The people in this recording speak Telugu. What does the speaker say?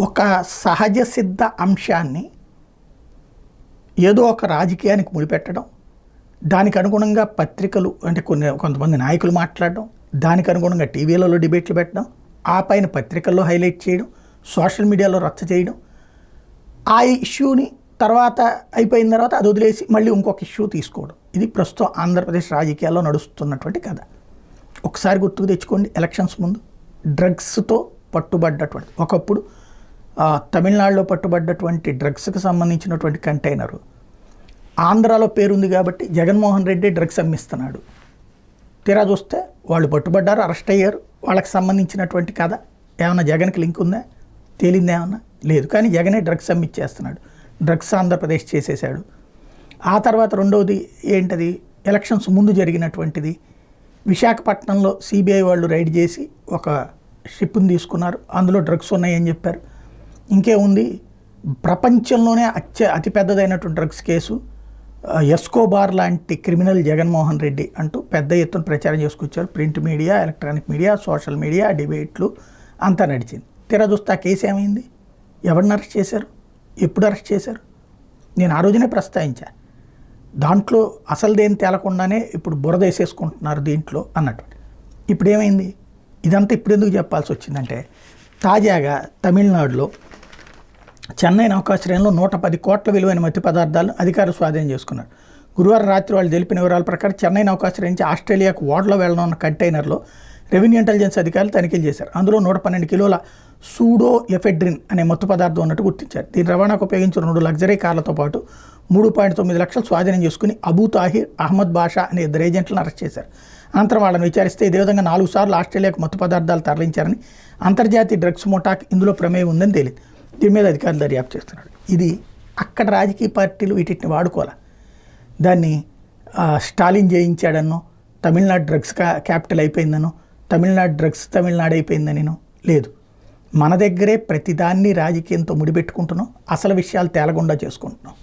ఒక సహజ సిద్ధ అంశాన్ని ఏదో ఒక రాజకీయానికి ముడిపెట్టడం, దానికి అనుగుణంగా పత్రికలు అంటే కొంతమంది నాయకులు మాట్లాడడం, దానికి అనుగుణంగా టీవీలలో డిబేట్లు పెట్టడం, ఆ పైన పత్రికల్లో హైలైట్ చేయడం, సోషల్ మీడియాలో రచ్చ చేయడం, ఆ ఇష్యూని తర్వాత అయిపోయిన తర్వాత అది వదిలేసి మళ్ళీ ఇంకొక ఇష్యూ తీసుకోవడం. ఇది ప్రస్తుతం ఆంధ్రప్రదేశ్ రాజకీయాల్లో నడుస్తున్నటువంటి కథ. ఒకసారి గుర్తుకు తెచ్చుకోండి, ఎలక్షన్స్ ముందు డ్రగ్స్తో పట్టుబడ్డటువంటి ఒకప్పుడు తమిళనాడులో పట్టుబడ్డటువంటి డ్రగ్స్కి సంబంధించినటువంటి కంటైనరు ఆంధ్రాలో పేరుంది కాబట్టి జగన్మోహన్ రెడ్డి డ్రగ్స్ అమ్మిస్తున్నాడు. తీరా చూస్తే వాళ్ళు పట్టుబడ్డారు, అరెస్ట్ అయ్యారు. వాళ్ళకి సంబంధించినటువంటి కథ ఏమన్నా జగన్కి లింక్ ఉందా? తేలిందా ఏమన్నా? లేదు. కానీ జగనే డ్రగ్స్ అమ్మిచ్చేస్తున్నాడు, డ్రగ్స్ ఆంధ్రప్రదేశ్ చేసేసాడు. ఆ తర్వాత రెండవది ఏంటది, ఎలక్షన్స్ ముందు జరిగినటువంటిది, విశాఖపట్నంలో సిబిఐ వాళ్ళు రైడ్ చేసి ఒక షిప్ని తీసుకున్నారు, అందులో డ్రగ్స్ ఉన్నాయని చెప్పారు. ఇంకేముంది, ప్రపంచంలోనే అతిపెద్దదైనటువంటి డ్రగ్స్ కేసు, ఎస్కోబార్ లాంటి క్రిమినల్ జగన్మోహన్ రెడ్డి అంటూ పెద్ద ఎత్తున ప్రచారం చేసుకొచ్చారు. Print media, electronic media, social media, డిబేట్లు అంతా నడిచింది. తీరా చూస్తే ఆ కేసు ఏమైంది? ఎవరిని అరెస్ట్ చేశారు? ఎప్పుడు అరెస్ట్ చేశారు? నేను ఆ రోజునే ప్రస్తావించా. దాంట్లో అసలుదేం తేలకుండానే ఇప్పుడు బురద వేసేసుకుంటున్నారు దీంట్లో అన్నట్టు. ఇప్పుడు ఏమైంది? ఇదంతా ఇప్పుడు ఎందుకు చెప్పాల్సి వచ్చిందంటే, తాజాగా తమిళనాడులో చెన్నై నౌకాశ్రయంలో 110 కోట్ల విలువైన మత్తు పదార్థాలను అధికారులు స్వాధీనం చేసుకున్నారు. గురువారం రాత్రి వాళ్ళు తెలిపిన వివరాల ప్రకారం చెన్నై నౌకాశ్రయం నుంచి ఆస్ట్రేలియాకు ఓడలో వెళ్లనున్న కంటైనర్లో రెవెన్యూ ఇంటెలిజెన్స్ అధికారులు తనిఖీలు చేశారు. అందులో 112 కిలోల సూడో ఎఫెడ్రిన్ అనే మత్తు పదార్థం ఉన్నట్టు గుర్తించారు. దీని రవాణాకు ఉపయోగించిన 2 లగ్జరీ కార్లతో పాటు 3.9 లక్షలు స్వాధీనం చేసుకుని అబూ తాహిర్, అహ్మద్ బాషా అనే 2 ఏజెంట్లను అరెస్ట్ చేశారు. అనంతరం వాళ్ళని విచారిస్తే ఇదే విధంగా 4 సార్లు ఆస్ట్రేలియాకు మత్తు పదార్థాలు తరలించారని, అంతర్జాతీయ డ్రగ్స్ ముఠాకి ఇందులో ప్రమేయం ఉందని తేలింది. దీని మీద అధికారులు దర్యాప్తు చేస్తున్నారు. ఇది అక్కడ రాజకీయ పార్టీలు వీటిని వాడుకోవాలి. దాన్ని స్టాలిన్ జయించాడనో, తమిళనాడు డ్రగ్స్ క్యాపిటల్ అయిపోయిందనో, తమిళనాడు డ్రగ్స్ తమిళనాడు అయిపోయిందనినో లేదు. మన దగ్గరే ప్రతిదాన్ని రాజకీయంతో ముడిపెట్టుకుంటున్నాం, అసలు విషయాలు తేలకుండా చేసుకుంటున్నాం.